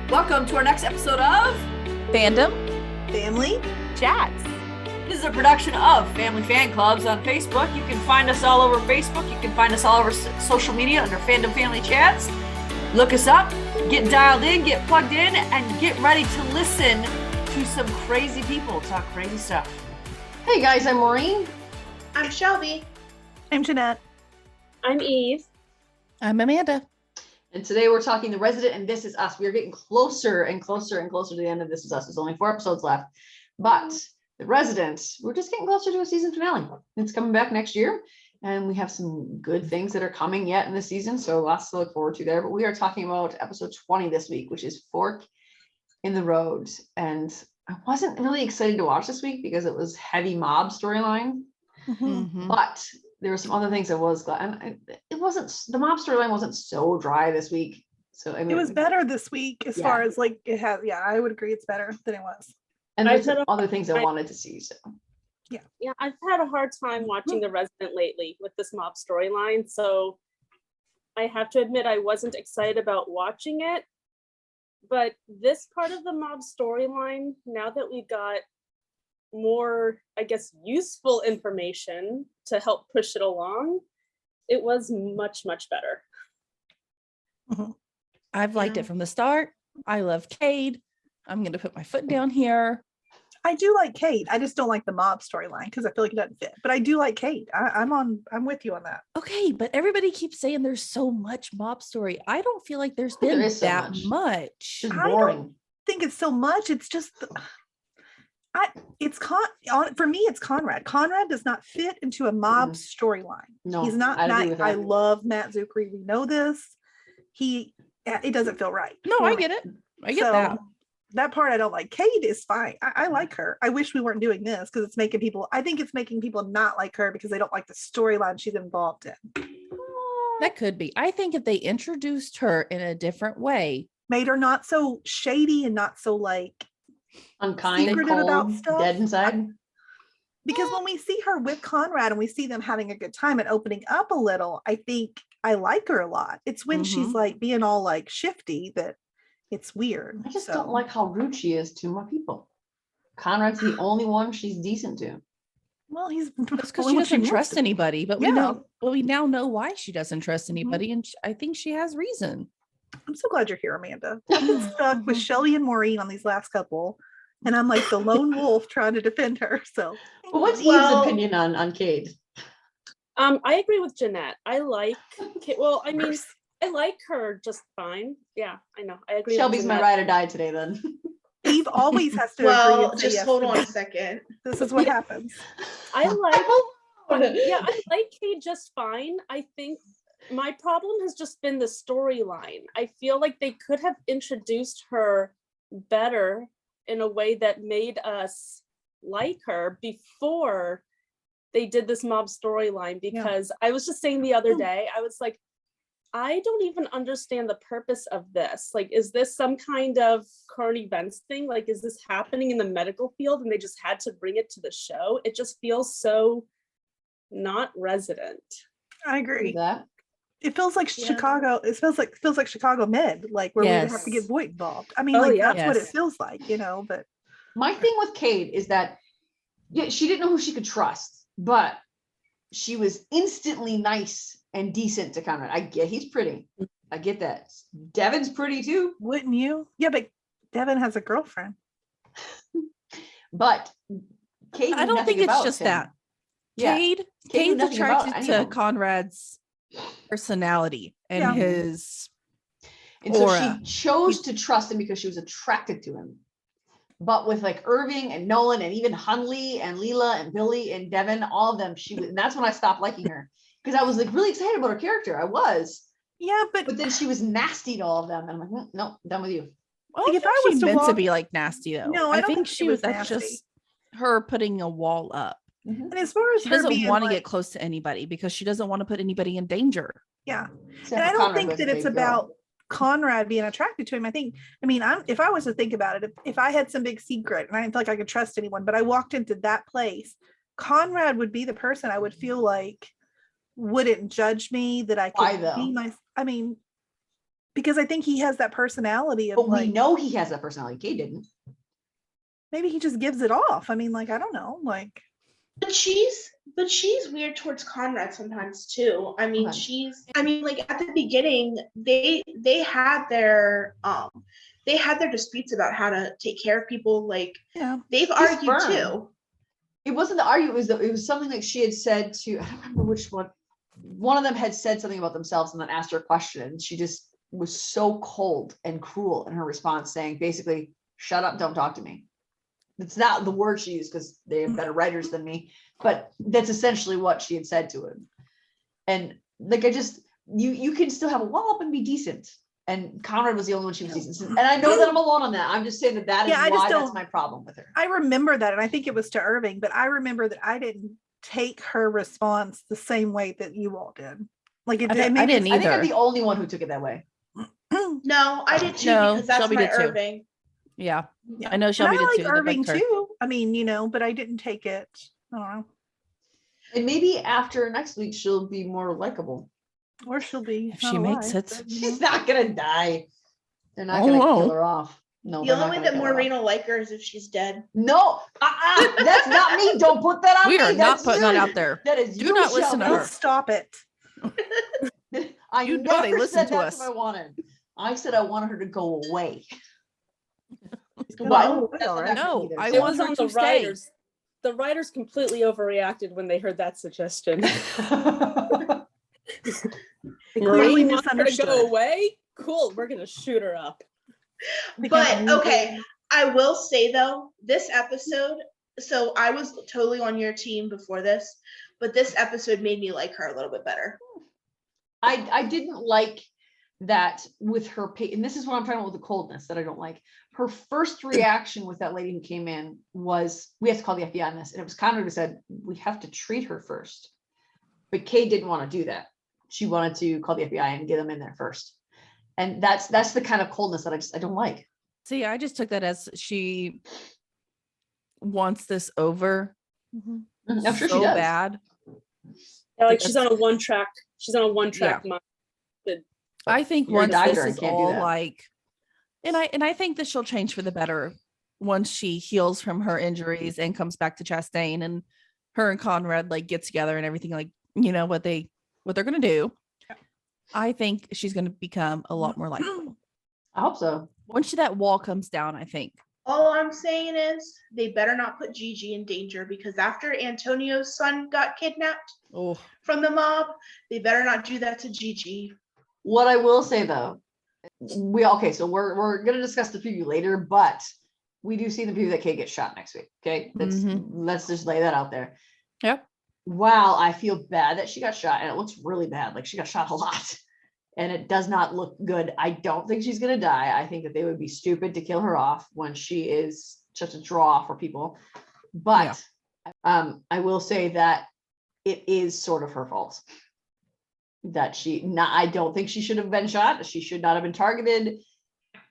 Welcome to our next episode of Fandom Family Chats. This is a production of Family Fan Clubs on Facebook. You can find us all over Facebook. You can find us all over social media under Fandom Family Chats. Look us up, get dialed in, get plugged in, and get ready to listen to some crazy people talk crazy stuff. Hey guys, I'm Maureen. I'm Shelby. I'm Jeanette. I'm Eve. I'm Amanda. And today we're talking The Resident and This Is Us. We are getting closer and closer and closer to the end of This Is Us. There's only 4 episodes left. But The Resident, we're just getting closer to a season finale. It's coming back next year. And we have some good things that are coming yet in the season. So lots to look forward to there. But we are talking about episode 20 this week, which is Fork in the Road. And I wasn't really excited to watch this week because it was heavy mob storyline. Mm-hmm. But there were some other things I was glad, and it wasn't, the mob storyline wasn't so dry this week. So I mean, It was better this week as far as like it has. Yeah, I would agree it's better than it was. and there's other things I wanted to see. So Yeah, I've had a hard time watching The Resident lately with this mob storyline. So I have to admit I wasn't excited about watching it. But this part of the mob storyline, now that we got more, I guess, useful information to help push it along, it was much, much better. Mm-hmm. I've liked it from the start. I love Cade. I'm going to put my foot down here. I do like Kate. I just don't like the mob storyline because I feel like it doesn't fit. But I do like Kate. I'm with you on that. Okay, but everybody keeps saying there's so much mob story. I don't feel like there's been is so that much. it's I boring. don't think it's so much. It's just for me it's Conrad. Conrad does not fit into a mob storyline. No, He's not. I agree with I that. love Matt Zuckery. We know this. It doesn't feel right. No, for I me. get it. I get So, that. that part I don't like. Kate is fine. I like her. I wish we weren't doing this because it's making people, I think it's making people not like her because they don't like the storyline she's involved in. That could be. I think if they introduced her in a different way, Made her not so shady and not so like, Unkind, secretive cold, about stuff. dead inside. because when we see her with Conrad and we see them having a good time and opening up a little, I think I like her a lot. It's when she's like being all like shifty that it's weird. I just don't like how rude she is to my people. Conrad's the only one she's decent to. Well, he's it's because only she when doesn't wants trust to. anybody. But Yeah. we now know why she doesn't trust anybody, and I think she has reason. I'm so glad you're here, Amanda. I've been stuck with Shelly and Maureen on these last couple, and I'm like the lone wolf trying to defend her. So, But what's Well- Eve's opinion on Cade? I agree with Jeanette. I like well, I mean, I like her just fine. Yeah, I know. I agree. Shelby's with my Jeanette. ride or die today then. Eve always has to agree. Well, and say just yes hold to on a this. second. This is what happens. I like yeah, I like Kate just fine. I think my problem has just been the storyline. I feel like they could have introduced her better in a way that made us like her before they did this mob storyline, because I was just saying the other day, I was like, I don't even understand the purpose of this. Like, is this some kind of current events thing? Like, is this happening in the medical field and they just had to bring it to the show? It just feels so not Resident. I agree. That It feels like Yeah. Chicago. It feels like Chicago Med, like where we have to Yes. get Voight involved. I mean, Oh, like yeah. that's what it Yes. feels like, But my thing with Cade is that she didn't know who she could trust, but she was instantly nice and decent to Conrad. I get he's pretty. I get that. Devin's pretty too, wouldn't you? Yeah, but Devin has a girlfriend. but Cade I knew don't think nothing it's about just him. that. Yeah. Cade's knew nothing about attracted any to of them. Conrad's personality and Yeah. his And so aura. she chose to trust him because she was attracted to him. But with like Irving and Nolan and even Hunley and Leela and Billy and Devin, all of them, and that's when I stopped liking her, because I was like really excited about her character. I was, Yeah, but then she was nasty to all of them, and I'm like, no, done with you. Well, Like, I if think I she was to meant to walk- be like nasty though. No, I don't think think she she was. was That's nasty. just her putting a wall up. and as far as She her doesn't being want to like, get close to anybody because she doesn't want to put anybody in danger. yeah, Except and I for don't Conrad, think who has that a it's big girl. about Conrad being attracted to him. If I was to think about it, if I had some big secret and I didn't feel like I could trust anyone, but I walked into that place, Conrad would be the person I would feel like wouldn't judge me, that I Why, could though? be my, Because I think he has that personality of But we like, know he has that personality. Kay didn't. maybe he just gives it off. I mean, like, I don't know. Like, But she's weird towards Conrad sometimes too. I mean, Okay. like at the beginning, they had their disputes about how to take care of people. Like yeah. they've She's argued firm. too. It wasn't the argument, it was something that she had said to, I don't remember which one. One of them had said something about themselves and then asked her a question. And she just was so cold and cruel in her response, saying basically, shut up, don't talk to me. It's not the word she used because they have better writers than me, but that's essentially what she had said to him. And like, you can still have a wallop and be decent. And Conrad was the only one she was decent. And I know that I'm alone on that. I'm just saying that is why that's my problem with her. I remember that. And I think it was to Irving, but I remember that I didn't take her response the same way that you all did. Like it, I maybe didn't I think I'm either. the only one who took it that way. No, I did too No, because that's Shelby my did too. Irving. Yeah. Yeah. I know And Shelby I did like too. That Irving bugged her. too. I mean, you know, but I didn't take it. I don't know. And maybe after next week, she'll be more likable. Or she'll be. If not she makes alive, it. but, you She's know. not gonna die. They're not Oh, gonna no. kill her off. No, The they're only not way gonna that kill her Maureen off. will like her is if she's dead. No, that's not me. Don't put that on We me. are not That's putting you. that out there. That is Do you, not listen to Shelby. her. Stop it. I You know they never listen said to that's us. what I wanted. I said I wanted her to go away. What? That's All not right. No, either, I so- It want was her on to the stay. writers. The writers completely overreacted when they heard that suggestion. They clearly Maureen wants her to misunderstood. go away. Cool, we're gonna shoot her up. But okay, I will say though, this episode, so I was totally on your team before this, but this episode made me like her a little bit better. I didn't like that with her, and this is what I'm talking about with the coldness that I don't like. Her first reaction with that lady who came in was, we have to call the FBI on this. And it was Conrad who said, we have to treat her first. But Kay didn't want to do that. She wanted to call the FBI and get them in there first. And that's the kind of coldness that I don't like. See, I just took that as she wants this over I'm sure so she does. bad. Yeah, like she's on a one track. She's on a one track mind. I think You're a once doctor this and is can't do all that. like, and I think that she'll change for the better once she heals from her injuries and comes back to Chastain, and her and Conrad like get together and everything, like, you know, what they're gonna do. I think she's gonna become a lot more likable. I hope so. Once that wall comes down, I think. All I'm saying is they better not put Gigi in danger because after Antonio's son got kidnapped Oh, from the mob, they better not do that to Gigi. What I will say though, so we're gonna discuss the preview later, but we do see the preview that Kay gets shot next week. Okay, let's just lay that out there. Yep. Wow, I feel bad that she got shot, and it looks really bad. Like she got shot a lot, and it does not look good. I don't think she's gonna die. I think that they would be stupid to kill her off when she is such a draw for people. But I will say that it is sort of her fault. That I don't think she should have been shot. She should not have been targeted.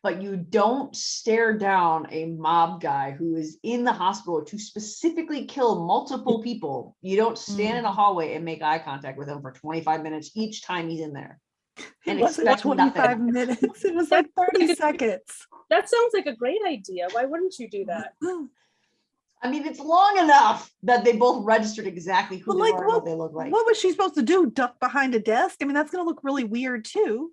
But you don't stare down a mob guy who is in the hospital to specifically kill multiple people. You don't stand in a hallway and make eye contact with him for 25 minutes each time he's in there. It wasn't 25 minutes. It was like 30 seconds. That sounds like a great idea. Why wouldn't you do that? I mean, it's long enough that they both registered exactly who But they like, are and what they look like. What was she supposed to do? Duck behind a desk? I mean, that's going to look really weird too.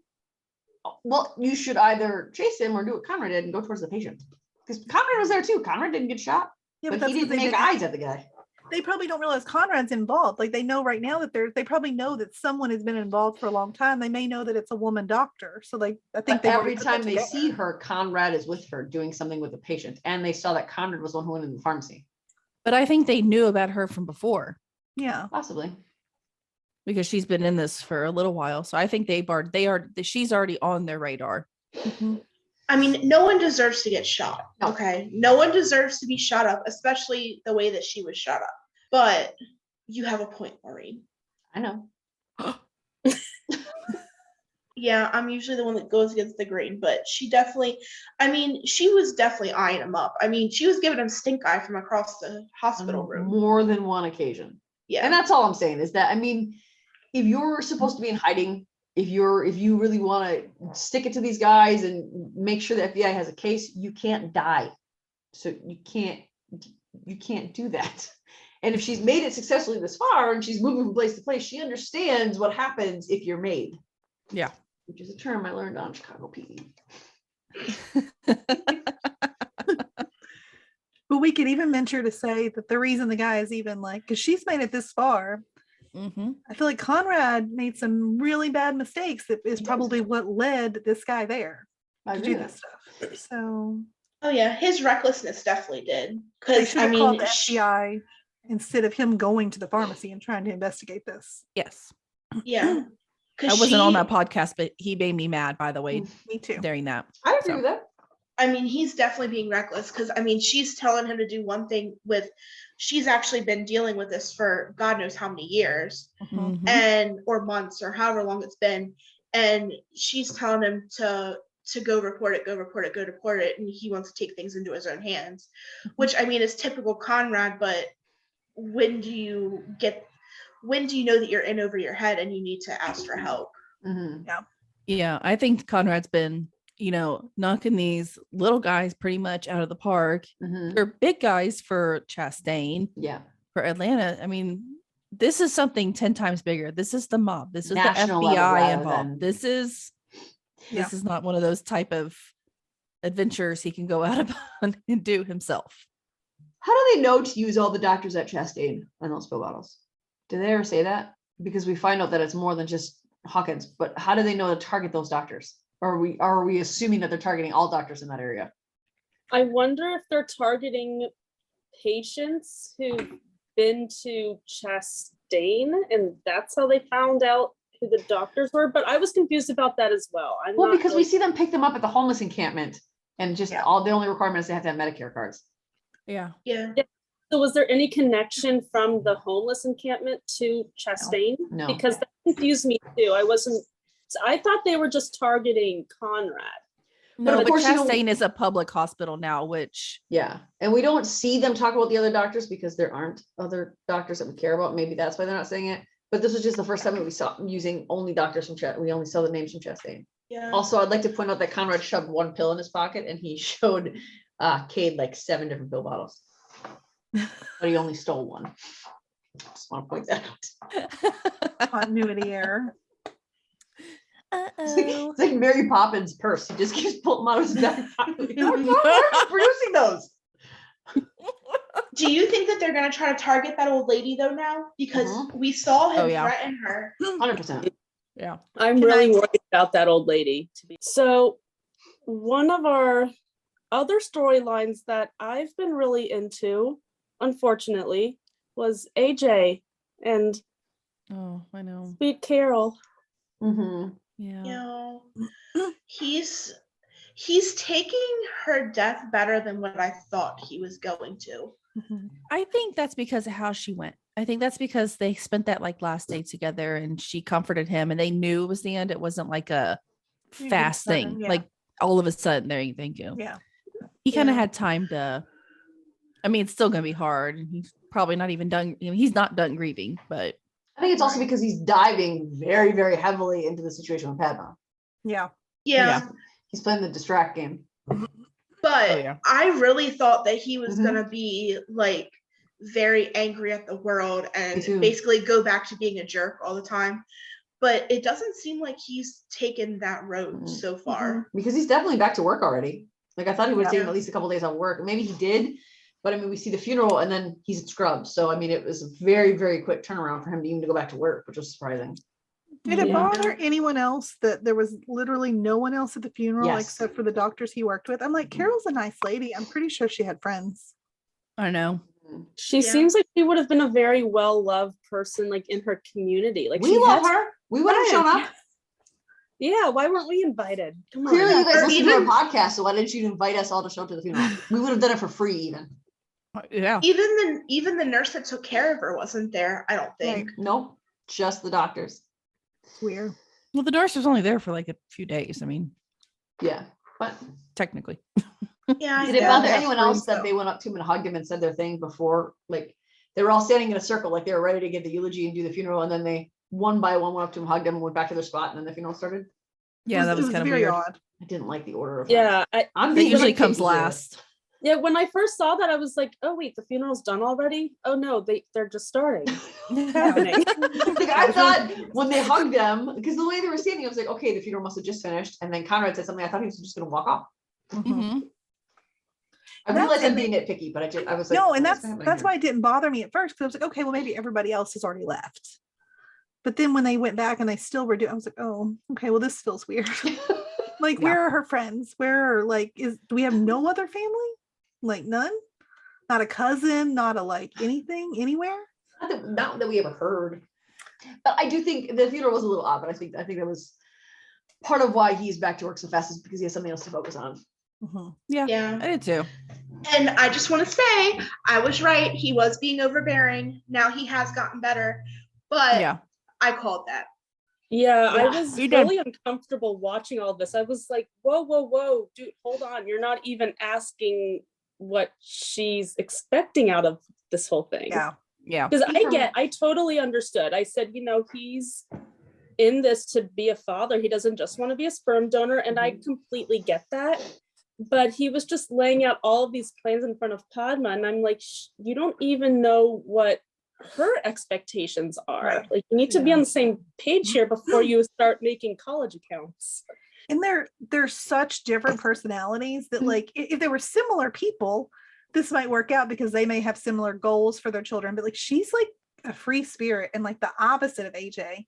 Well, you should either chase him or do what Conrad did and go towards the patient. Because Conrad was there too. Conrad didn't get shot, Yeah, but that's he 'cause didn't make eyes at the guy. They probably don't realize Conrad's involved. Like they know right now that they probably know that someone has been involved for a long time. They may know that it's a woman doctor. So I think But every time they see her, Conrad is with her doing something with the patient. And they saw that Conrad was the one who went in the pharmacy. but I think they knew about her from before Yeah. Possibly. because she's been in this for a little while. So I think she's already on their radar. I mean, no one deserves to get shot. No. Okay. No one deserves to be shot up, especially the way that she was shot up. But you have a point, Maureen. I know. Yeah, I'm usually the one that goes against the grain, but she was definitely eyeing him up. I mean, she was giving him stink eye from across the hospital On room. more than one occasion. Yeah. And that's all I'm saying is that, I mean, if you're supposed to be in hiding if you really want to stick it to these guys and make sure the FBI has a case, you can't die. So you can't do that. And if she's made it successfully this far and she's moving from place to place, she understands what happens if you're made. Yeah. Which is a term I learned on Chicago PD. But we could even venture to say that the reason the guy is even like, because she's made it this far, I feel like Conrad made some really bad mistakes that is probably what led this guy there I to agree do with this stuff. So Oh yeah, his recklessness definitely did. they Because should I have mean, called the FBI instead of him going to the pharmacy and trying to investigate this. Yes. yeah, I because wasn't on that podcast, but he made me mad, by the way, Me too. during that. I agree So. with that. I mean, he's definitely being reckless because I mean, she's telling him to do one thing with, she's actually been dealing with this for God knows how many years Mhm. and or months or however long it's been. And she's telling him to go report it, and he wants to take things into his own hands, which I mean is typical Conrad, but when do you know that you're in over your head and you need to ask for help? Yeah, I think Conrad's been, knocking these little guys pretty much out of the park. They're big guys for Chastain. Yeah. For Atlanta. I mean, this is something 10 times bigger. This is the mob. This is National the level FBI rather involved. than- This is not one of those type of adventures he can go out upon and do himself. How do they know to use all the doctors at Chastain on those pill bottles? Do they ever say that? Because we find out that it's more than just Hawkins, but how do they know to target those doctors? Or are we assuming that they're targeting all doctors in that area? I wonder if they're targeting patients who've been to Chastain and that's how they found out who the doctors were. But I was confused about that as well. Because we see them pick them up at the homeless encampment and just all the only requirement is they have to have Medicare cards. Yeah. So was there any connection from the homeless encampment to Chastain? No. Because that confused me too. I thought they were just targeting Conrad. No, of but course you don't- Chastain is a public hospital now, which Yeah. And we don't see them talk about the other doctors because there aren't other doctors that we care about. Maybe that's why they're not saying it. But this was just the first time that we saw them using only doctors from Chastain. We only saw the names from Chastain. Yeah. Also, I'd like to point out that Conrad shoved one pill in his pocket and he showed Cade like 7 different pill bottles. But he only stole one. Just want to point that out. Continuity error. It's like Mary Poppins' purse. He just keeps pulling them out of his back pocket. We're producing those. Do you think that they're going to try to target that old lady though now? Because we saw him threaten her. 100%. Yeah. I'm really worried about that old lady. So one of our other storylines that I've been really into, unfortunately, was AJ and I know. Sweet Carol. Yeah. You know, he's taking her death better than what I thought he was going to. I think that's because of how she went. I think that's because they spent that like last day together and she comforted him and they knew it was the end. It wasn't like a fast thing. Yeah. Like all of a sudden there, thank you. Yeah. He kind of had time to, I mean, it's still going to be hard. And he's probably not even done. He's not done grieving, but I think it's also because he's diving very, very heavily into the situation with Padma. Yeah. Yeah. He's playing the distract game. But I really thought that he was going to be like very angry at the world and basically go back to being a jerk all the time. But it doesn't seem like he's taken that road so far. Because he's definitely back to work already. Like I thought he would have taken at least a couple days off work. Maybe he did, but I mean, we see the funeral and then he's at Scrubs. So I mean, it was a very, very quick turnaround for him to even to go back to work, which was surprising. Did it bother anyone else that there was literally no one else at the funeral except for the doctors he worked with? I'm like, Carol's a nice lady. I'm pretty sure she had friends. I know. She seems like she would have been a very well-loved person, like in her community. Like we love her. We would have shown up. Yeah, why weren't we invited? Come on. Clearly, you guys listen to our podcast, so why didn't you invite us all to show up to the funeral? We would have done it for free, even. Yeah. Even the nurse that took care of her wasn't there. I don't think. Nope, just the doctors. It's weird. Well, the nurse was only there for like a few days. I mean, yeah, but technically. Yeah. Did it bother anyone else that they went up to him and hugged him and said their thing before? Like they were all standing in a circle, like they were ready to give the eulogy and do the funeral, and then they one by one went up to him, hugged him, and went back to their spot, and then the funeral started. Yeah, that was kind of very weird. odd. I didn't like the order of Yeah, I'm That being usually nitpicky comes here. last. yeah. When I first saw that, I was like, "Oh wait, the funeral's done already." Oh no, they're just starting. What's happening? Like, I thought when they hugged them, because the way they were standing, I was like, okay, the funeral must have just finished. And then Conrad said something. I thought he was just going to walk off. Mhm. I That's- realized I'm and being nitpicky, but I was like, No, and what's that's happening here? why it didn't bother me at first, because I was like, okay, well, maybe everybody else has already left. But then when they went back and they still were doing, I was like, oh, okay, well, this feels weird. Like, Yeah. where are her friends? Where are, like, do we have no other family? Like, none? Not a cousin, not a like anything anywhere? Not that we ever heard. But I do think the funeral was a little odd, but I think that was part of why he's back to work so fast is because he has something else to focus on. Yeah, Yeah. I did too. And I just want to say, I was right. He was being overbearing. Now he has gotten better, but Yeah. I called that. Yeah, I Yeah, was you did. really uncomfortable watching all this. I was like, whoa, dude, hold on. You're not even asking what she's expecting out of this whole thing. Yeah. Yeah. Because I totally understood. I said, he's in this to be a father. He doesn't just want to be a sperm donor. And I completely get that. But he was just laying out all of these plans in front of Padma. And I'm like, you don't even know what her expectations are. Right. Like, you need to be on the same page here before you start making college accounts. And they're such different personalities that, like, if they were similar people, this might work out because they may have similar goals for their children. But like, she's like a free spirit and like the opposite of AJ.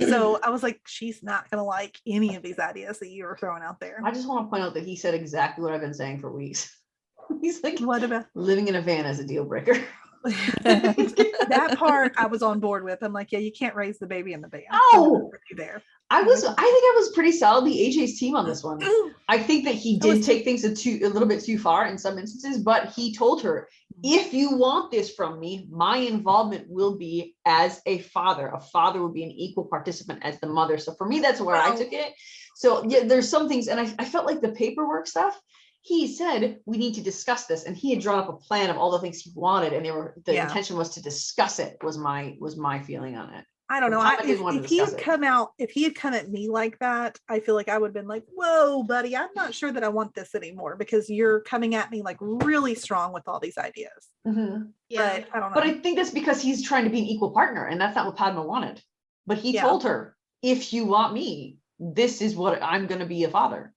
So I was like, she's not gonna like any of these ideas that you were throwing out there. I just want to point out that he said exactly what I've been saying for weeks. He's like, What about living in a van is a deal breaker. that part? I was on board with. I'm like, yeah, you can't raise the baby in the van. Oh! There. I think I was pretty solidly AJ's team on this one. I think that he did take things a little bit too far in some instances, but he told her, if you want this from me, my involvement will be as a father. A father will be an equal participant as the mother. So for me, that's where I took it. So yeah, there's some things, and I felt like the paperwork stuff, he said, we need to discuss this. And he had drawn up a plan of all the things he wanted, and the intention was to discuss it, was my feeling on it. I don't know. Padma didn't want to If he had discuss it. come out, if he had come at me like that, I feel like I would have been like, whoa, buddy, I'm not sure that I want this anymore because you're coming at me like really strong with all these ideas. Yeah. But I don't know. But I think that's because he's trying to be an equal partner, and that's not what Padma wanted. But he told her, if you want me, this is what I'm going to be a father.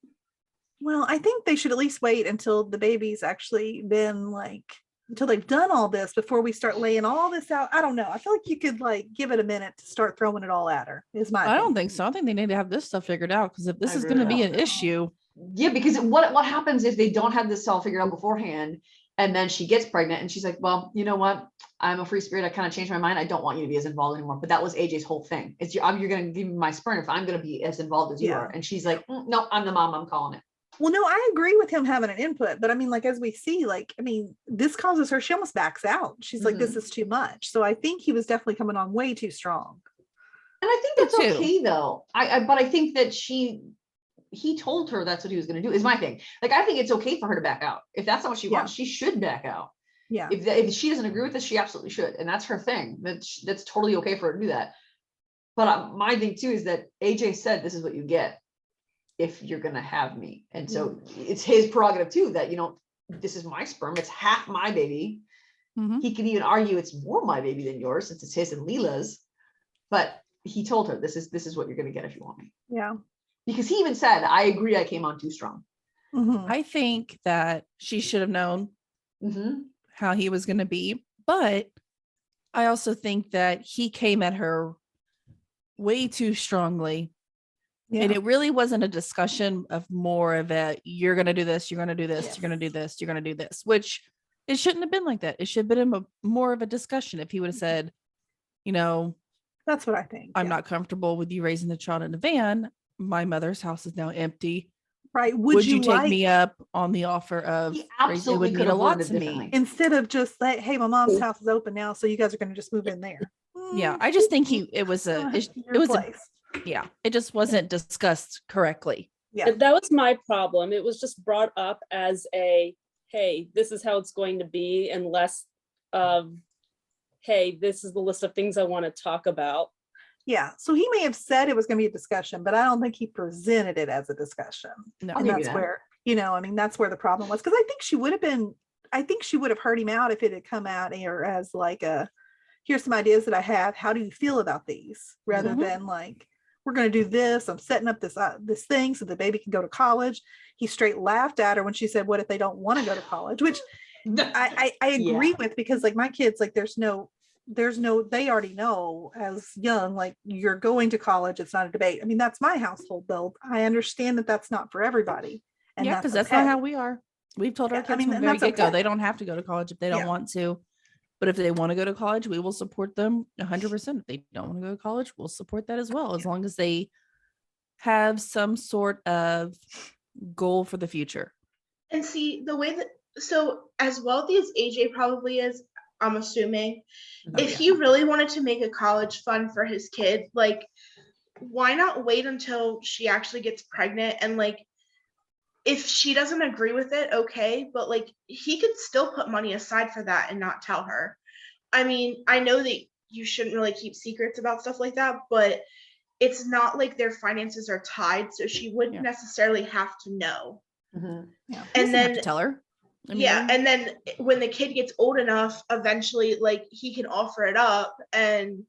Well, I think they should at least wait until the baby's actually been like, until they've done all this before we start laying all this out. I don't know. I feel like you could like give it a minute to start throwing it all at her. Is my I opinion. don't think so. I think they need to have this stuff figured out, because if this I is agree going to with be that. an issue, Yeah, because what happens if they don't have this all figured out beforehand, and then she gets pregnant and she's like, well, you know what? I'm a free spirit. I kind of changed my mind. I don't want you to be as involved anymore. But that was AJ's whole thing. It's you're going to give me my sperm if I'm going to be as involved as you are. And she's like, no, I'm the mom. I'm calling it. Well, no, I agree with him having an input, but I mean, like, as we see, like, I mean, this causes her, she almost backs out. She's like, this is too much. So I think he was definitely coming on way too strong. And I think that's okay though. But I think that he told her that's what he was going to do, is my thing. Like, I think it's okay for her to back out. If that's not what she wants, she should back out. Yeah. If she doesn't agree with this, she absolutely should. And that's her thing. That's totally okay for her to do that. But my thing too is that AJ said, this is what you get if you're going to have me. And so it's his prerogative too, that, this is my sperm. It's half my baby. He can even argue it's more my baby than yours, since it's his and Leela's. But he told her, this is what you're going to get if you want me. Yeah. Because he even said, I agree, I came on too strong. I think that she should have known how he was going to be. But I also think that he came at her way too strongly. Yeah. And it really wasn't a discussion of more of a, you're going to do this, you're going to do this, you're going to do this, you're going to do this, which it shouldn't have been like that. It should have been more of a discussion. If he would have said, that's what I think. I'm not comfortable with you raising the child in a van. My mother's house is now empty. Right. Would you take me up on the offer of He absolutely it would could mean a have lot worded to it me? differently. Instead of just like, hey, my mom's house is open now, so you guys are going to just move in there. Yeah, I just think it was it just wasn't discussed correctly. Yeah. That was my problem. It was just brought up as a, hey, this is how it's going to be, and less of, hey, this is the list of things I want to talk about. Yeah. So he may have said it was going to be a discussion, but I don't think he presented it as a discussion. No. I'll And give you that's that. where, I mean, that's where the problem was. Because I think she would have heard him out if it had come out here as like here's some ideas that I have. How do you feel about these? Rather Mhm. than like, we're going to do this. I'm setting up this thing so the baby can go to college. He straight laughed at her when she said, what if they don't want to go to college? Which I agree Yeah. with, because like my kids, like there's no, they already know as young, like you're going to college. It's not a debate. I mean, that's my household though. I understand that that's not for everybody. And Yeah, because that's not how we are. We've told our Yeah, I kids mean, from the and very that's get-go, okay. they don't have to go to college if they don't Yeah. want to. But if they want to go to college, we will support them 100%. If they don't want to go to college, we'll support that as well, as long as they have some sort of goal for the future. And see the way that, so as wealthy as AJ probably is, I'm assuming, if yeah. he really wanted to make a college fund for his kid, like, why not wait until she actually gets pregnant? And like, if she doesn't agree with it, okay, but like he could still put money aside for that and not tell her. I mean, I know that you shouldn't really keep secrets about stuff like that, but it's not like their finances are tied, so she wouldn't Yeah. necessarily have to know. Mhm. He And doesn't have then to tell her. I mean, yeah, and then when the kid gets old enough, eventually like he can offer it up and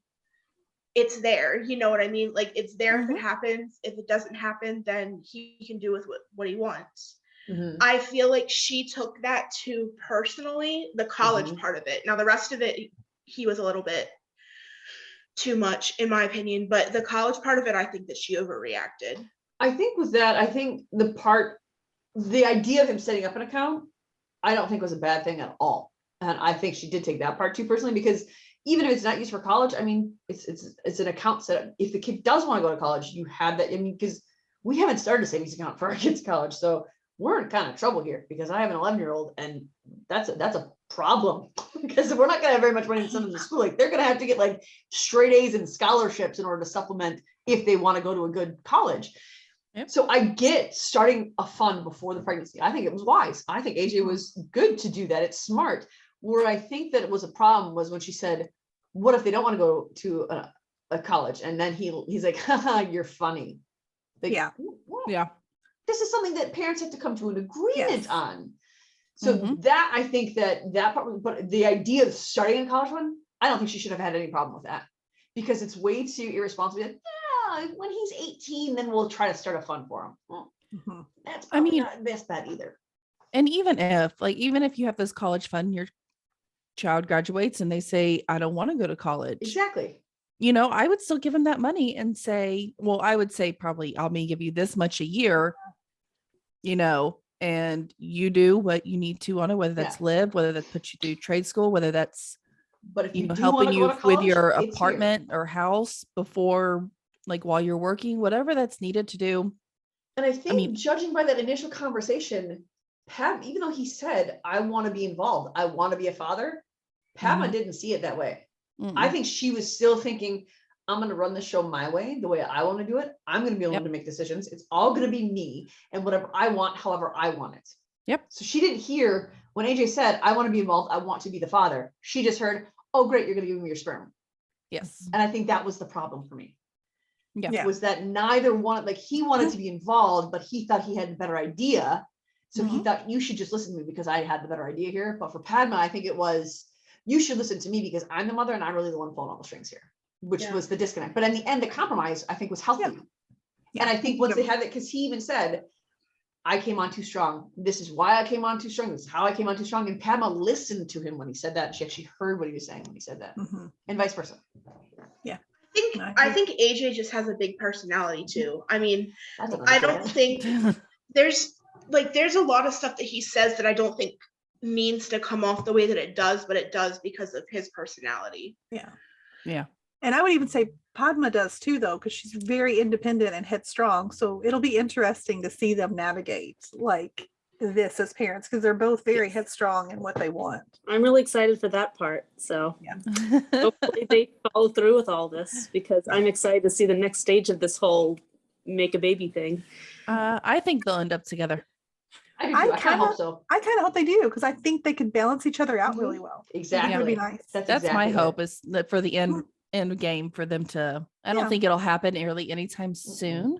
it's there. You know what I mean? Like it's there if it happens. If it doesn't happen, then he can do with what he wants. Mhm. I feel like she took that too personally, the college Mhm. part of it. Now the rest of it, he was a little bit too much in my opinion, but the college part of it, I think that she overreacted. I think with that, I think the idea of him setting up an account, I don't think was a bad thing at all. And I think she did take that part too personally, because even if it's not used for college, I mean, it's an account set up. If the kid does want to go to college, you have that. I mean, because we haven't started a savings account for our kids' college. So we're in kind of trouble here, because I have an 11-year-old and that's a problem because we're not going to have very much money to send them to school. Like they're going to have to get like straight A's and scholarships in order to supplement if they want to go to a good college. Yep. So I get starting a fund before the pregnancy. I think it was wise. I think AJ was good to do that. It's smart. Where I think that it was a problem was when she said, what if they don't want to go to a college? And then he's like, haha, you're funny. Like, Yeah. what? yeah. This is something that parents have to come to an agreement Yes. on. So Mhm. that I think that part, but the idea of starting a college one, I don't think she should have had any problem with that, because it's way too irresponsible. Like, yeah, when he's 18, then we'll try to start a fund for him. Well, Mhm. that's I probably mean- not the best bet either. And even if you have this college fund, your child graduates and they say, I don't want to go to college. Exactly. I would still give them that money and say, well, I would say probably I'll give you this much a year, and you do what you need to on it, whether that's live, whether that puts you through trade school, whether that's, But if you do helping want to you go to college, with your it's here. apartment or house before, like while you're working, whatever that's needed to do. And I think mean- judging by that initial conversation, Pat, even though he said, I want to be involved, I want to be a father, Padma Mhm. didn't see it that way. Mm-mm. I think she was still thinking, I'm going to run the show my way, the way I want to do it. I'm going to be able Yep. to make decisions. It's all going to be me and whatever I want, however I want it. Yep. So she didn't hear when AJ said, I want to be involved, I want to be the father. She just heard, oh, great, you're going to give me your sperm. Yes. And I think that was the problem for me. Yeah. Yeah. Was that neither one, like he wanted to be involved, but he thought he had a better idea. So he thought you should just listen to me because I had the better idea here. But for Padma, I think it was, you should listen to me because I'm the mother and I'm really the one pulling all the strings here, which was the disconnect. But in the end, the compromise, I think, was healthy. Yeah. And I think once they had it, because he even said, I came on too strong. This is why I came on too strong. This is how I came on too strong. And Padma listened to him when he said that. She actually heard what he was saying when he said that, Mhm. and vice versa. I think AJ just has a big personality too. I mean, That's I don't think there's a lot of stuff that he says that I don't think means to come off the way that it does, but it does because of his personality. Yeah. Yeah. And I would even say Padma does too, though, because she's very independent and headstrong. So it'll be interesting to see them navigate like this as parents, because they're both very headstrong in what they want. I'm really excited for that part. So hopefully they follow through with all this, because I'm excited to see the next stage of this whole make a baby thing. I think they'll end up together. I do too. I kind of hope so. I kind of hope they do, because I think they could balance each other out really well. Exactly. It would be nice. That's exactly my it. hope, is that for the end end game for them to, I don't Yeah. think it'll happen early anytime soon.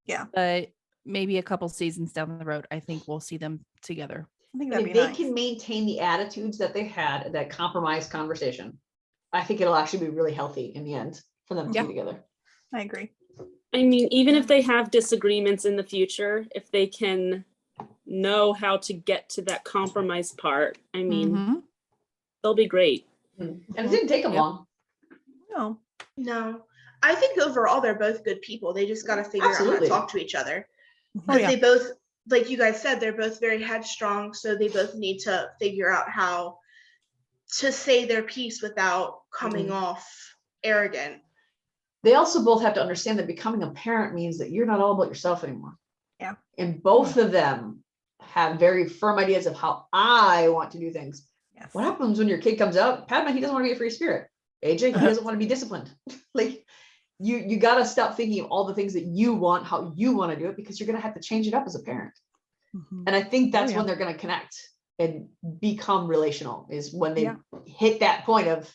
Yeah. But maybe a couple seasons down the road, I think we'll see them together. I think And that'd if be they nice. can maintain the attitudes that they had at that compromised conversation, I think it'll actually be really healthy in the end for them to Yeah. be together. I agree. I mean, even if they have disagreements in the future, if they can know how to get to that compromise part, I mean, Mhm. they'll be great. And it didn't take them Yep. long. No. No, I think overall they're both good people. They just got to figure out how Absolutely. to talk to each other. Oh, Because yeah. they both, like you guys said, they're both very headstrong. So they both need to figure out how to say their piece without coming off arrogant. They also both have to understand that becoming a parent means that you're not all about yourself anymore. Yeah. And both of them have very firm ideas of how I want to do things. Yes. What happens when your kid comes out? Padma, he doesn't want to be a free spirit. AJ, he doesn't want to be disciplined. Like you got to stop thinking of all the things that you want, how you want to do it, because you're going to have to change it up as a parent. Mhm. And I think that's yeah. when they're going to connect and become relational, is when they Yeah. hit that point of,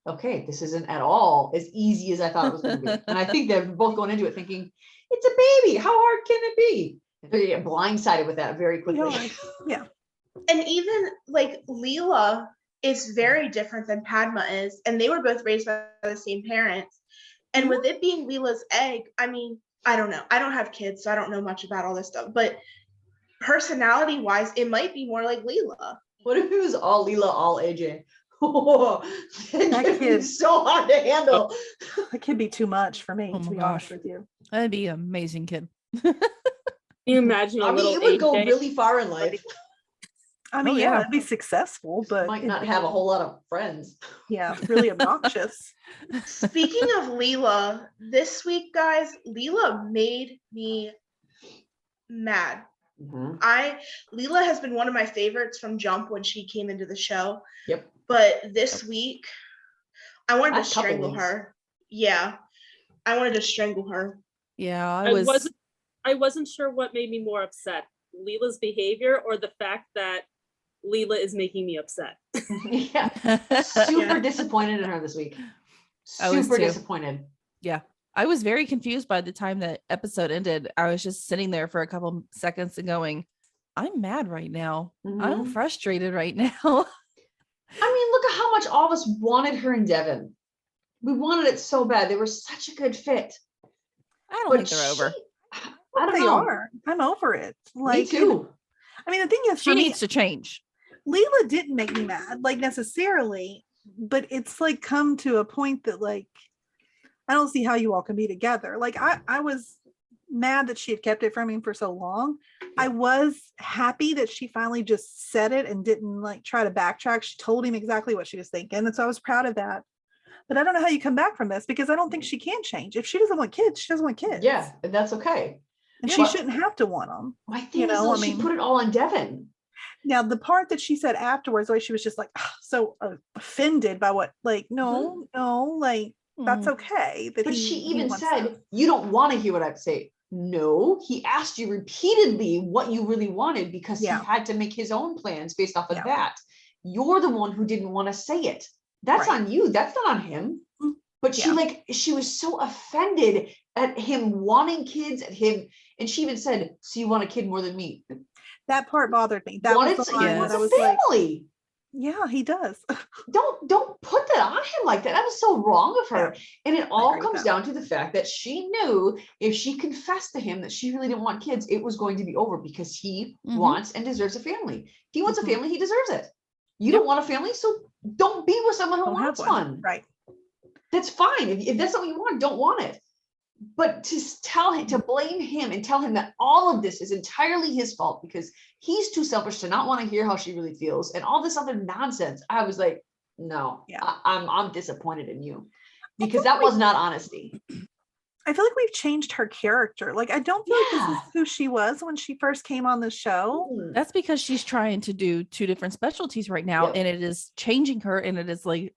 okay, this isn't at all as easy as I thought it was going to be. And I think they're both going into it thinking, it's a baby. How hard can it be? And they get blindsided with that very quickly. Yeah. Yeah. And even like Leela is very different than Padma is. And they were both raised by the same parents. And with it being Leela's egg, I mean, I don't know. I don't have kids, so I don't know much about all this stuff. But personality wise, it might be more like Leela. What if it was all Leela, all AJ? Oh, That could be kid- so hard to handle. That could be too much for me, Oh to my be honest gosh. with you. That'd be an amazing kid. Can you imagine a I mean, little it would go AJ? really far in life. I mean, Oh, yeah, yeah. it'd be successful, but Might it'd not be, have a whole lot of friends. yeah, really obnoxious. Speaking of Leela, this week, guys, Leela made me mad. Leela has been one of my favorites from Jump when she came into the show. Yep. But this week, I wanted to Last couple strangle weeks. her. Yeah. I wanted to strangle her. Yeah, I wasn't sure what made me more upset, Leela's behavior or the fact that Leela is making me upset. Yeah. Super disappointed in her this week. I was Super too. disappointed. I was very confused by the time that episode ended. I was just sitting there for a couple seconds and going, I'm mad right now. I'm Mhm. frustrated right now. I mean, look at how much all of us wanted her and Devin. We wanted it so bad. They were such a good fit. I don't But think they're over. I don't They know. are. I'm over it. Me Like, too. I mean, the thing is, She for me, needs to change. Leela didn't make me mad, like necessarily, but it's like come to a point that like I don't see how you all can be together. Like I was mad that she had kept it from him for so long. I was happy that she finally just said it and didn't like try to backtrack. She told him exactly what she was thinking. And so I was proud of that. But I don't know how you come back from this because I don't think she can change. If she doesn't want kids, she doesn't want kids. Yeah, and that's okay. And Yeah, she but- shouldn't have to want them. My thing You is, know, though, I she mean- put it all on Devin. Now, the part that she said afterwards, like she was just like so offended by what, like, no, like that's Mm. okay. That But he, she he even wants said, that. you don't want to hear what I have to say. No, he asked you repeatedly what you really wanted because Yeah. he had to make his own plans based off of Yeah. that. You're the one who didn't want to say it. That's Right. on you. That's not on him. Mm, But she yeah. she was so offended at him wanting kids, at him. And she even said, so you want a kid more than me? That part bothered me. That Wanted was the he line wants that I a was like, family. yeah, he does. Don't put that on him like that. That was so wrong of her. And it all agree with comes that. down to the fact that she knew if she confessed to him that she really didn't want kids, it was going to be over because he Mhm. wants and deserves a family. If he wants Mhm. a family, he deserves it. You Yep. don't want a family, so don't be with someone who Don't have wants one. one. Right. That's fine. If that's not what you want, don't want it. But to tell him, to blame him and tell him that all of this is entirely his fault because he's too selfish to not want to hear how she really feels and all this other nonsense. I was like, no, Yeah. I'm disappointed in you because that was not honesty. I feel like we've changed her character. Like, I don't feel like this Yeah. is who she was when she first came on the show. That's because she's trying to do two different specialties right now, Yep. and it is changing her, and it is like,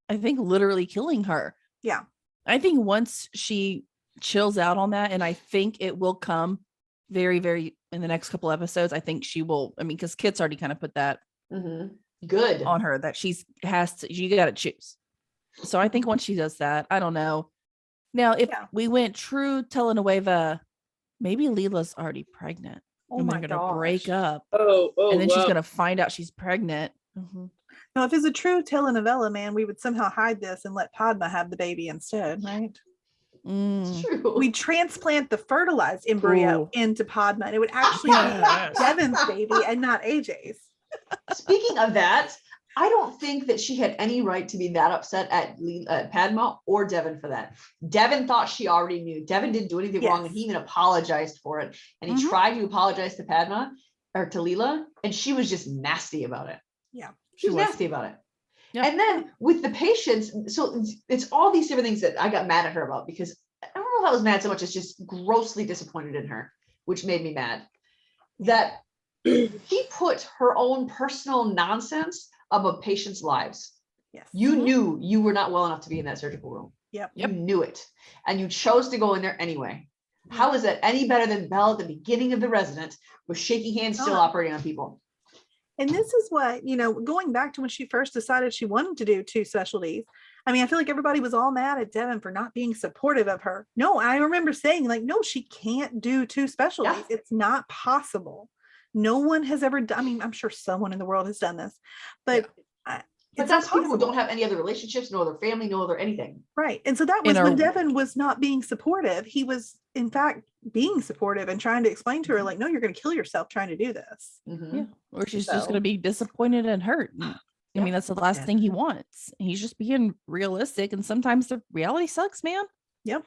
I think, literally killing her. Yeah. I think once she chills out on that, and I think it will come very, very in the next couple episodes. I think she will. I mean, because Kit's already kind of put that Mhm. Good. on her that you got to choose. So I think once she does that, I don't know. Now, if we went true telenovela, maybe Leela's already pregnant. Oh and my they're gonna break up. Oh, and then she's wow. gonna find out she's pregnant. Mm-hmm. Now, if it's a true telenovela, man, we would somehow hide this and let Padma have the baby instead, right? It's true. We transplant the fertilized embryo Ooh. into Padma, and it would actually Yes. be Devin's baby and not AJ's. Speaking of that, I don't think that she had any right to be that upset at Padma or Devin for that. Devin thought she already knew. Devin didn't do anything wrong, and he even apologized for it. And he tried to apologize to Padma or to Leela, and she was just nasty about it. Yeah, she was nasty about it. Yeah. And then with the patients, so it's all these different things that I got mad at her about, because I don't know if I was mad so much as just grossly disappointed in her, which made me mad. That she put her own personal nonsense above patients' lives. Yes. You knew you were not well enough to be in that surgical room. Yep. You knew it. And you chose to go in there anyway. How is that any better than Belle at the beginning of The Resident with shaky hands still operating on people? And this is what, you know, going back to when she first decided she wanted to do 2 specialties. I mean, I feel like everybody was all mad at Devin for not being supportive of her. No, I remember saying like, no, she can't do 2 specialties. Yeah. It's not possible. No one has ever done. I mean, I'm sure someone in the world has done this, but But that's people who don't have any other relationships, no other family, no other anything. Right. And so that was when Devin was not being supportive. He was, in fact, being supportive and trying to explain to her, like, no, you're going to kill yourself trying to do this. Yeah. Or she's just going to be disappointed and hurt. I mean, that's the last thing he wants. He's just being realistic. And sometimes the reality sucks, man. Yep.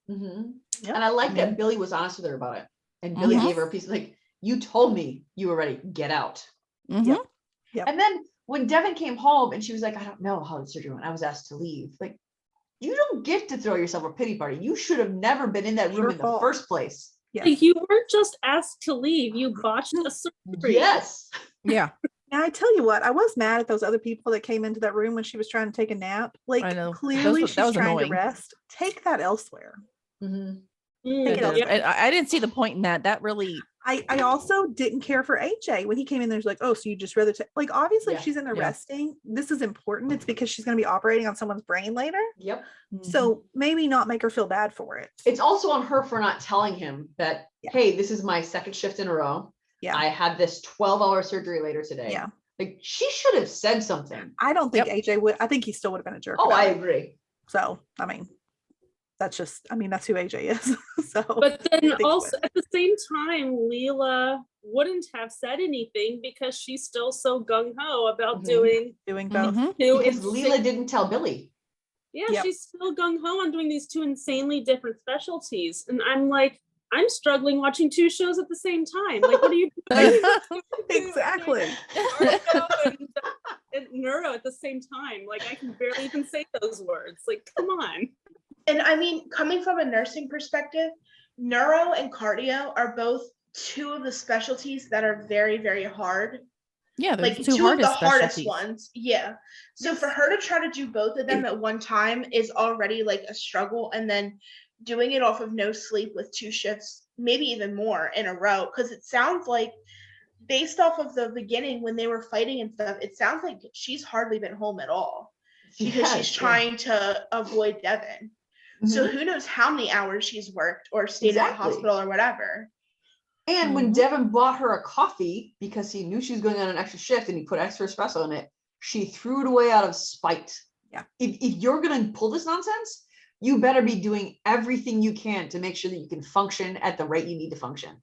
And I like that Billy was honest with her about it. And Billy gave her a piece of, like, you told me you were ready. Get out. Yep. And then when Devin came home and she was like, I don't know how the surgery went, I was asked to leave. Like, you don't get to throw yourself a pity party. You should have never been in that room in the first place. Like, you weren't just asked to leave, you botched a surgery. Yes. Yeah. Now I tell you what, I was mad at those other people that came into that room when she was trying to take a nap. Like, I know. clearly That she's was trying annoying. to rest. Take that elsewhere. It does. I didn't see the point in that. That really. I also didn't care for AJ when he came in. There's like, oh, so you just rather take, like, obviously if she's in there resting, this is important. It's because she's going to be operating on someone's brain later. Yep. So maybe not make her feel bad for it. It's also on her for not telling him that, hey, this is my 2nd shift in a row. Yeah. I have this 12-hour surgery later today. Yeah. Like, she should have said something. I don't think AJ would. I think he still would have been a jerk. Oh, I agree. So, I mean, that's just, I mean, that's who AJ is. So, but then also at the same time, Leela wouldn't have said anything because she's still so gung-ho about doing both. Because Leela didn't tell Billy. Yeah, she's still gung-ho on doing these 2 insanely different specialties. And I'm like, I'm struggling watching 2 shows at the same time. Like, what are you doing? Exactly. And neuro at the same time. Like, I can barely even say those words. Like, come on. And I mean, coming from a nursing perspective, neuro and cardio are both 2 of the specialties that are very, very hard. Yeah, like 2 of the hardest ones. Yeah. So for her to try to do both of them at one time is already like a struggle. And then doing it off of no sleep with 2 shifts, maybe even more in a row. Because it sounds like, based off of the beginning when they were fighting and stuff, it sounds like she's hardly been home at all. Because she's trying to avoid Devin. So who knows how many hours she's worked or stayed at the hospital or whatever. And when Devin bought her a coffee because he knew she was going on an extra shift and he put extra espresso in it, she threw it away out of spite. Yeah. If you're going to pull this nonsense, you better be doing everything you can to make sure that you can function at the rate you need to function.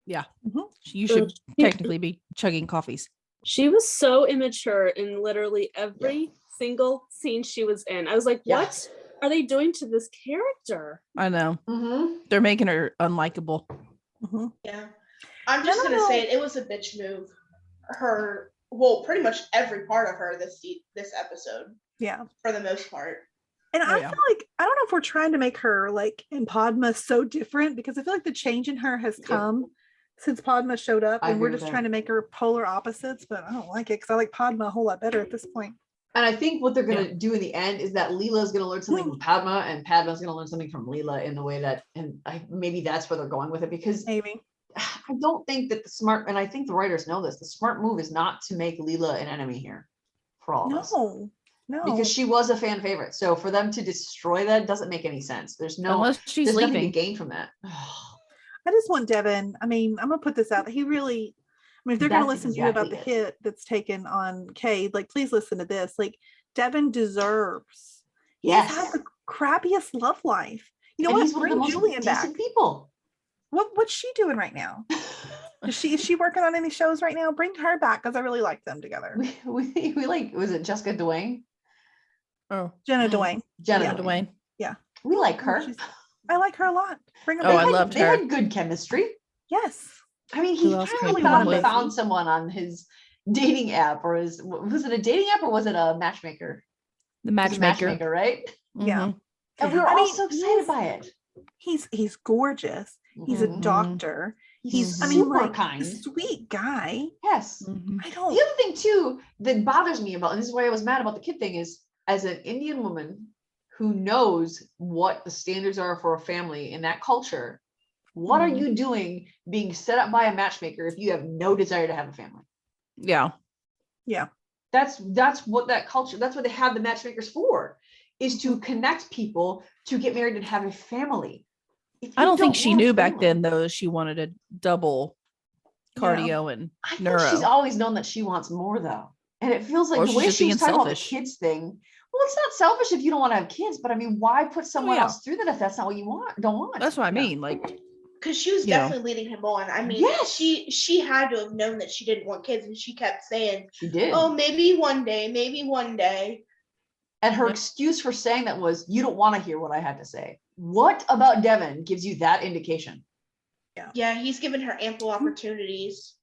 Yeah. You should technically be chugging coffees. She was so immature in literally every single scene she was in. I was like, what are they doing to this character? I know. They're making her unlikable. Yeah. I'm just going to say it was a bitch move. Pretty much every part of her this episode. Yeah. For the most part. And I feel like, I don't know if we're trying to make her like in Padma so different, because I feel like the change in her has come since Padma showed up, and we're just trying to make her polar opposites, but I don't like it because I like Padma a whole lot better at this point. And I think what they're going to do in the end is that Leela is going to learn something from Padma, and Padma is going to learn something from Leela in the way that, maybe that's where they're going with it, because maybe I don't think that and I think the writers know this, the smart move is not to make Leela an enemy here for all of us. No. because she was a fan favorite. So for them to destroy that doesn't make any sense. There's Unless she's there's nothing to leaving. gain from that. I just want Devin. I mean, I'm gonna put this out. He really, I mean, if they're gonna That's listen to you about the exactly it. hit that's taken on Cade, like, please listen to this. Like, Devin deserves. He's Yes. had the crappiest love life. You know And what? he's one of the Bring most Julian back. decent people. What's she doing right now? Is she working on any shows right now? Bring her back because I really like them together. We like, was it Jessica Dwayne? Oh, Jenna Dwayne. Jenna Yeah. Dwayne. Dwayne. We like her. I like her a lot. Bring her Oh, back. I loved they her. had good chemistry. Yes. I mean, Who he else can we apparently come up found, with? found someone on his dating app, or was it a dating app or was it a matchmaker? The It was a matchmaker. right? Yeah. Mhm. And we were I all mean, so excited he's- by it. He's gorgeous. He's a Mhm. doctor. He's, I mean, super like, kind. a sweet guy. Yes. Mhm. I The don't. other thing too that bothers me about, and this is why I was mad about the kid thing, is as an Indian woman who knows what the standards are for a family in that culture, what are Mhm. you doing being set up by a matchmaker if you have no desire to have a family? Yeah. That's what that culture, that's what they have the matchmakers for, is to connect people to get married and have a family. If I you don't think she want a knew back family- then though she wanted a double cardio and I think neuro. she's always known that she wants more though. And it feels like Or the she's way just she was being talking about the selfish. kids thing. Well, it's not selfish if you don't want to have kids, but I mean, why put someone yeah. else through that if that's not what you want, don't want? That's what I you know? mean. Like, Because she was You know. definitely leading him on. I mean, Yes. she had to have known that she didn't want kids, and she kept saying, She did. "Oh, maybe one day, maybe one day." And her Yeah. excuse for saying that was, you don't want to hear what I had to say. What about Devin gives you that indication? Yeah, he's given her ample opportunities.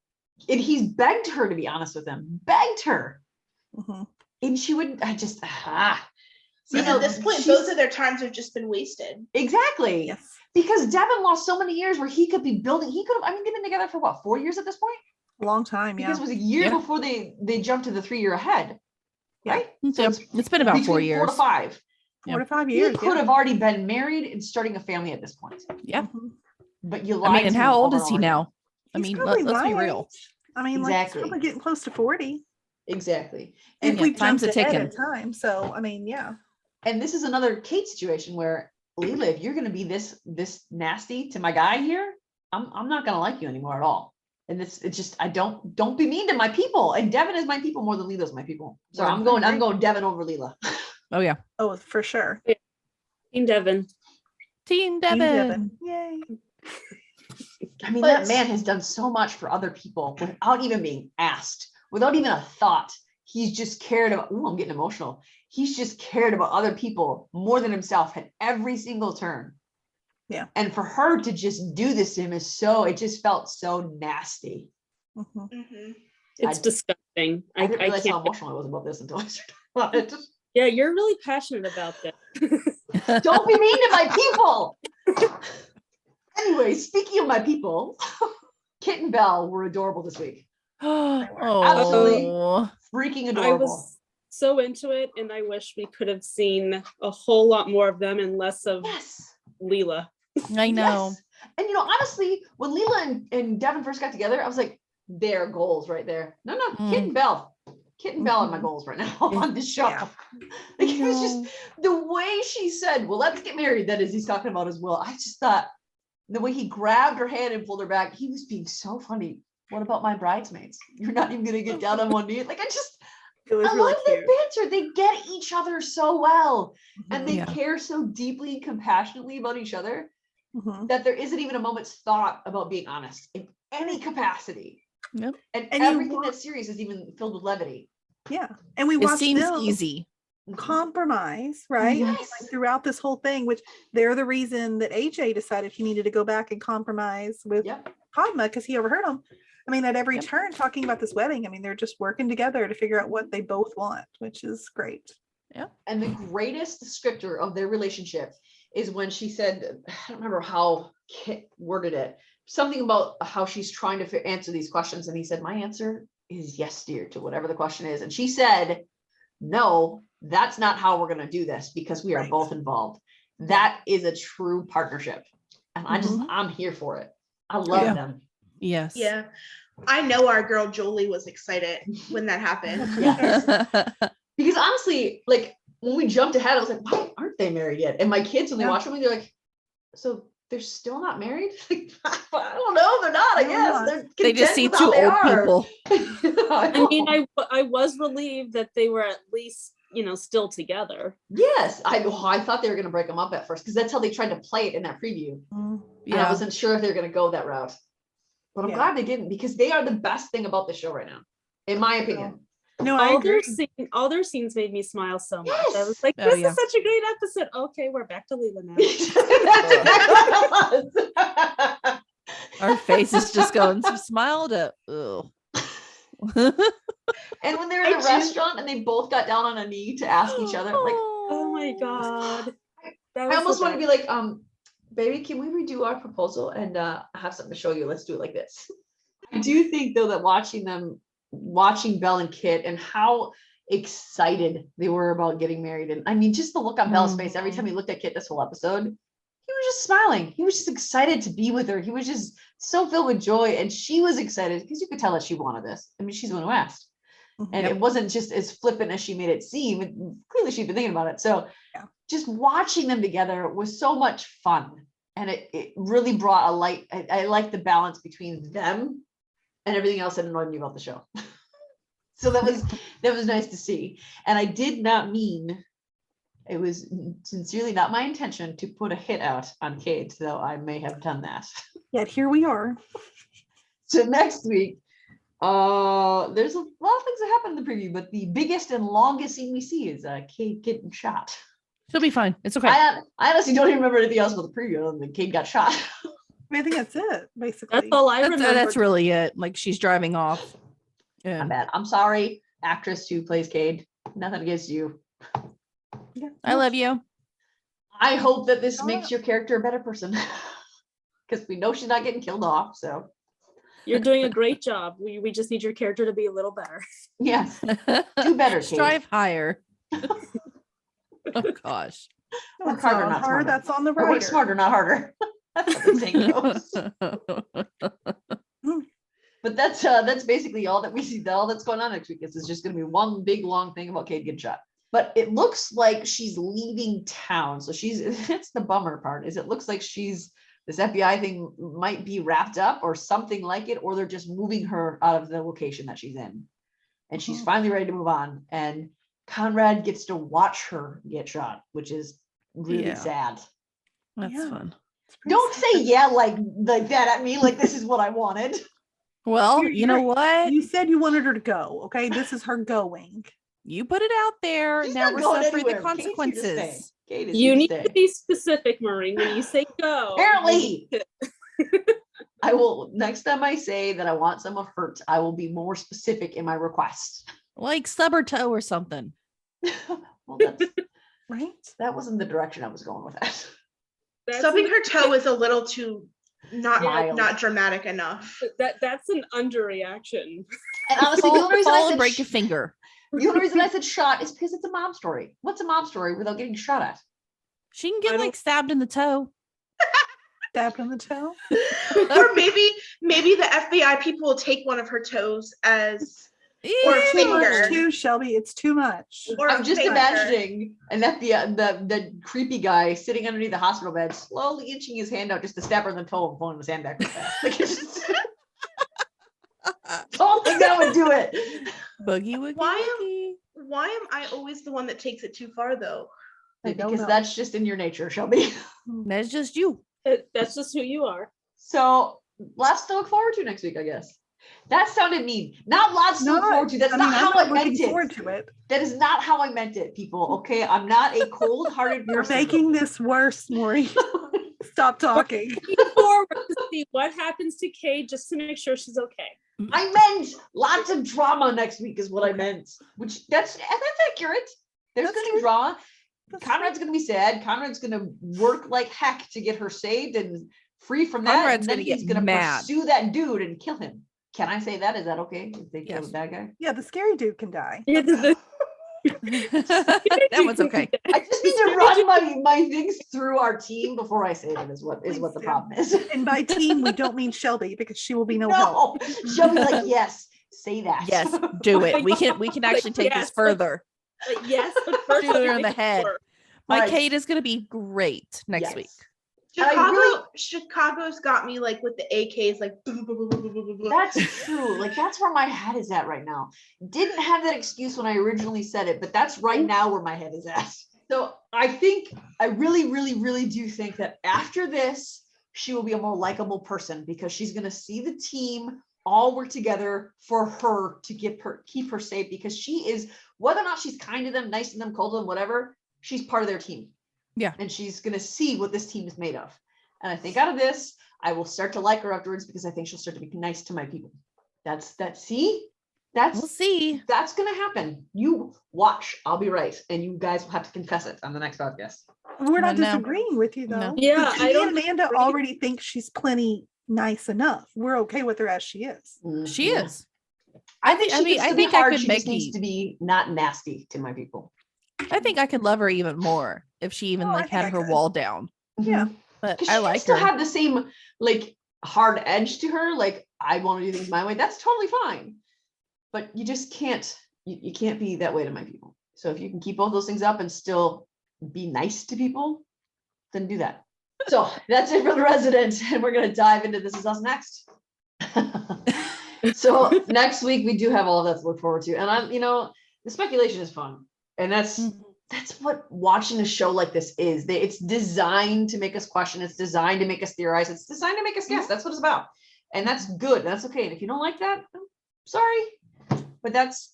And he's begged her to be honest with him, begged her. Mhm. And she wouldn't, See, at this point, she's- both of their times have just been wasted. Exactly. Yes. Because Devin lost so many years where he could be building, he could have, I mean, they've been together for what, 4 years at this point? Long time. Yeah. Because it was a year Yeah. before they jumped to the 3-year ahead. Yeah. Right? Yep. It's been about 4 between 4 years. to 5. 4 to 5 He years. could Yeah. have already been married and starting a family at this point. Yeah. Mhm. But you I lied mean, and to how him old over is he and over again. now? I He's mean, probably let's be my real. age. I mean, like, he's Exactly. probably getting close to 40. Exactly. If And, we've time's jumped a ahead ticking. in time. So, I mean, yeah. and this is another Kate situation where, Leela, if you're gonna be this nasty to my guy here, I'm not gonna like you anymore at all. And it's just, I don't be mean to my people. And Devin is my people more than Leela's my people. So Right. I'm going Devin over Leela. Oh yeah. Oh, for sure. Team Devin. Team Team Devin. Yay. I mean, But- that man has done so much for other people without even being asked, without even a thought. He's just cared about, ooh, I'm getting emotional. He's just cared about other people more than himself at every single turn. Yeah. And for her to just do this to him it just felt so nasty. Mhm. Mhm. It's I- disgusting. I didn't realize how can't. emotional I was about this until I started talking about it. Yeah, you're really passionate about this. Don't be mean to my people. Anyway, speaking of my people, Kit and Belle were adorable this week. Absolutely. Oh, Freaking I adorable. was so into it, and I wish we could have seen a whole lot more of them and less of Yes. Leela. I know. Yes. And honestly, when Leela and Devin first got together, I was like, their goals right there. No, Kit and Belle. Kit and Belle are my Mhm. goals right now on this show. Yeah. Like, it was just the way she said, well, let's get married. That is, he's talking about as well. I just thought the way he grabbed her hand and pulled her back, he was being so funny. What about my bridesmaids? You're not even gonna get down on one knee. Like, It was I really love their cute. banter. They get each other so well. And they Yeah. care so deeply and compassionately about each other Mhm. that there isn't even a moment's thought about being honest in any capacity. Yep. And And you everything want- that's serious is even filled with levity. Yeah. And we It watched seems them easy. compromise, right? I mean, Yes. like, throughout this whole thing, which they're the reason that AJ decided he needed to go back and compromise with Yep. Padma because he overheard him. I mean, at every Yep. turn talking about this wedding. I mean, they're just working together to figure out what they both want, which is great. And the greatest descriptor of their relationship is when she said, I don't remember how Kit worded it, something about how she's trying to answer these questions. And he said, my answer is yes, dear, to whatever the question is. And she said, no, that's not how we're going to do this because we are Right. both involved. That is a true partnership. And Mhm. I'm here for it. I love Yeah. them. Yes. Yeah. I know our girl Jolie was excited when that happened. Yes. Because honestly, like when we jumped ahead, I was like, why aren't they married yet? And my kids, when they watch them, they're like, so they're still not married? Like, I don't know. They're not, I guess. They just see two old people. I mean, I was relieved that they were at least, still together. Yes. I thought they were going to break them up at first because that's how they tried to play it in that preview. Yeah. And I wasn't sure if they were going to go that route. But I'm glad they didn't, because they are the best thing about the show right now, in my opinion. No, I agree. All their scenes made me smile so much. Yes. I was like, this is such a great episode. Okay, we're back to Leela now. Our face is just going smile to And when they're in a restaurant and they both got down on a knee to ask each other, like, oh my God. I almost want to be like, baby, can we redo our proposal and have something to show you? Let's do it like this. I do think though that watching Belle and Kit and how excited they were about getting married. And I mean, just the look on Belle's face every time he looked at Kit this whole episode, he was just smiling. He was just excited to be with her. He was just so filled with joy. And she was excited because you could tell that she wanted this. I mean, she's the one who asked. And it wasn't just as flippant as she made it seem. Clearly she'd been thinking about it. So just watching them together was so much fun. And it really brought a light. I like the balance between them and everything else that annoyed me about the show. So that was nice to see. And I did not mean, it was sincerely not my intention to put a hit out on Cade, though I may have done that. Yet here we are. So next week, there's a lot of things that happen in the preview, but the biggest and longest scene we see is Cade getting shot. She'll be fine. It's okay. I honestly don't even remember anything else about the preview other than Cade got shot. I think that's it, basically. That's all I remember. That's really it. Like she's driving off. Yeah. I'm bad. I'm sorry, actress who plays Cade. Nothing against you. Yeah, I love you. I hope that this makes your character a better person. Because we know she's not getting killed off. So you're doing a great job. We just need your character to be a little better. Yes. Do better, Cade. Strive higher. Oh gosh. Work harder, not smarter. That's on the Or work writer. smarter, not harder. That's what the saying goes. But that's basically all that we see. All that's going on next week. This is just going to be one big long thing about Cade getting shot. But it looks like she's leaving town. So it's the bummer part, is it looks like this FBI thing might be wrapped up or something like it, or they're just moving her out of the location that she's in. And she's finally ready to move on. And Conrad gets to watch her get shot, which is really sad. That's fun. Don't say like that at me, like this is what I wanted. Well, you know what? You said you wanted her to go. Okay, this is her going. You put it out there. She's now not we're going suffering the anywhere. Kate's here to consequences. stay. Kate is You here need stay. to be specific, Maureen, when you say go. Apparently. I will, next time I say that I want someone hurt, I will be more specific in my request. Like stub her toe or something. Well, that's, Right? that wasn't the direction I was going with that. Stubbing her toe is a little too Mild. not dramatic enough. That's an underreaction. And honestly, the only reason I Fall and said break your finger. the only reason I said shot is because it's a mom story. What's a mom story without getting shot at? She can get like stabbed in the toe. Stabbed on the toe. Or maybe the FBI people will take one of her toes as or a Too finger. much too, Shelby. It's too much. Or I'm a just finger. imagining an FBI, the creepy guy sitting underneath the hospital bed, slowly inching his hand out just to stab her in the toe and pulling his hand back. Like it's just, don't think that would do it. Boogie woogie. Why am I always the one that takes it too far though? I don't Because know. that's just in your nature, Shelby. That's just you. That's just who you are. So lots to look forward to next week, I guess. That sounded mean. Not lots to look forward to. That's not how I meant forward it. to it. That is not how I meant it, people. Okay, I'm not a cold-hearted You're person. making this worse, Maureen. Stop talking. Looking forward to see what happens to Kate just to make sure she's okay. I meant lots of drama next week is what I meant. Which that's accurate. There's That's gonna true. be drama. That's Conrad's gonna be sad. Conrad's gonna work like heck to get her saved and free from that. Conrad's and then gonna get he's gonna mad. pursue that dude and kill him. Can I say that? Is that okay? If they kill Yes. the bad guy? Yeah, the scary dude can die. That one's okay. I just need to run my things through our team before I say them is what the problem is. And by team, we don't mean Shelby because she will be no help. No, she'll be like, yes, say that. Yes, do it. We can actually take this Yes. further. But yes, but first Shoot her you in the make head. sure. My Alright. Kate is going to be great next Yes. week. Chicago's got me like with the AKs, like boom, boom, boom, boom, boom, boom, boom. That's true. Like that's where my head is at right now. Didn't have that excuse when I originally said it, but that's right now where my head is at. So I really, really, really do think that after this, she will be a more likable person because she's going to see the team all work together for her to keep her safe, because she is, whether or not she's kind to them, nice to them, cold to them, whatever, she's part of their team. Yeah. And she's going to see what this team is made of. And I think out of this, I will start to like her afterwards because I think she'll start to be nice to my people. We'll see. That's going to happen. You watch. I'll be right. And you guys will have to confess it on the next podcast. We're not No. disagreeing with you though. No. Yeah, Because I me don't and Amanda disagree. already think she's plenty nice enough. We're okay with her as she is. She Yeah. is. I think I she mean, can I still think be I hard. could She make just needs you- to be not nasty to my people. I think I could love her even more if she even Oh, I like think had I her could. wall down. Yeah. But Because I she can like still her. have the same like hard edge to her. Like I want to do things my way. That's totally fine. But you just can't. You can't be that way to my people. So if you can keep both those things up and still be nice to people, then do that. So that's it for the resident, and we're gonna dive into This Is Us next. So next week we do have all of that to look forward to, and the speculation is fun, and that's what watching a show like this is. It's designed to make us question. It's designed to make us theorize. It's designed to make us guess. That's what it's about, and that's good. That's okay. And if you don't like that, sorry, but that's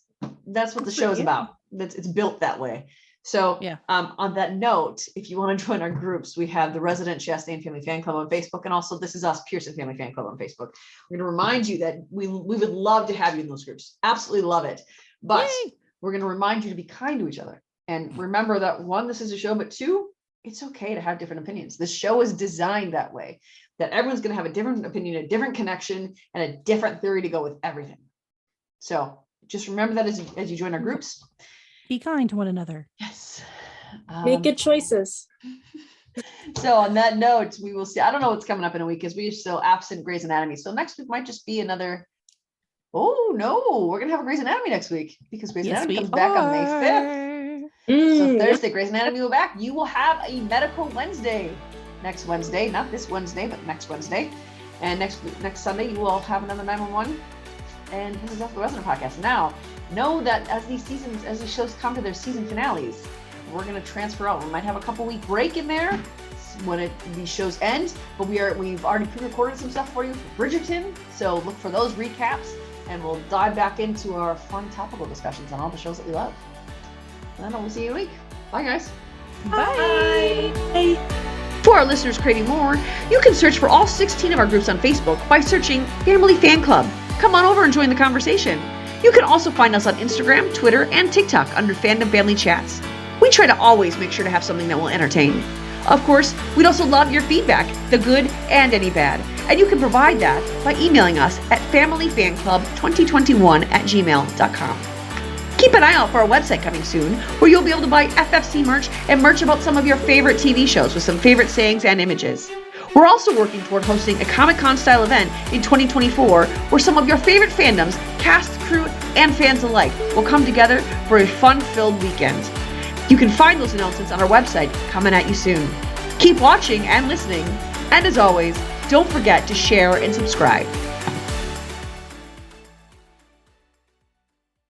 what the show is about. It's built that way. So Yeah. On that note, if you want to join our groups, we have the Resident Chastain Family Fan Club on Facebook, and also This Is Us Pearson Family Fan Club on Facebook. We're going to remind you that we would love to have you in those groups. Absolutely love it. But Yay. we're going to remind you to be kind to each other. And remember that one, this is a show, but two, it's okay to have different opinions. The show is designed that way, that everyone's going to have a different opinion, a different connection, and a different theory to go with everything. So just remember that as you join our groups. Be kind to one another. Yes. Make good choices. So on that note, we will see. I don't know what's coming up in a week because we are still absent Grey's Anatomy. So next week might just be another. Oh no, we're gonna have a Grey's Anatomy next week because Grey's Anatomy comes back on May 5th. So Thursday, Grey's Anatomy will back. You will have a medical Wednesday next Wednesday, not this Wednesday, but next Wednesday. And next Sunday, you will have another 911. And this is Off the Resident Podcast. Now, know that as these shows come to their season finales, we're going to transfer out. We might have a couple week break in there when these shows end, but we've already pre-recorded some stuff for you for Bridgerton. So look for those recaps, and we'll dive back into our fun topical discussions on all the shows that we love. And then we'll see you in a week. Bye, guys. Bye. For our listeners craving more, you can search for all 16 of our groups on Facebook by searching Family Fan Club. Come on over and join the conversation. You can also find us on Instagram, Twitter, and TikTok under Fandom Family Chats. We try to always make sure to have something that will entertain. Of course, we'd also love your feedback, the good and any bad. And you can provide that by emailing us at familyfanclub2021@gmail.com. Keep an eye out for our website coming soon, where you'll be able to buy FFC merch and merch about some of your favorite TV shows with some favorite sayings and images. We're also working toward hosting a Comic-Con style event in 2024 where some of your favorite fandoms, cast, crew, and fans alike will come together for a fun-filled weekend. You can find those announcements on our website coming at you soon. Keep watching and listening, and as always, don't forget to share and subscribe.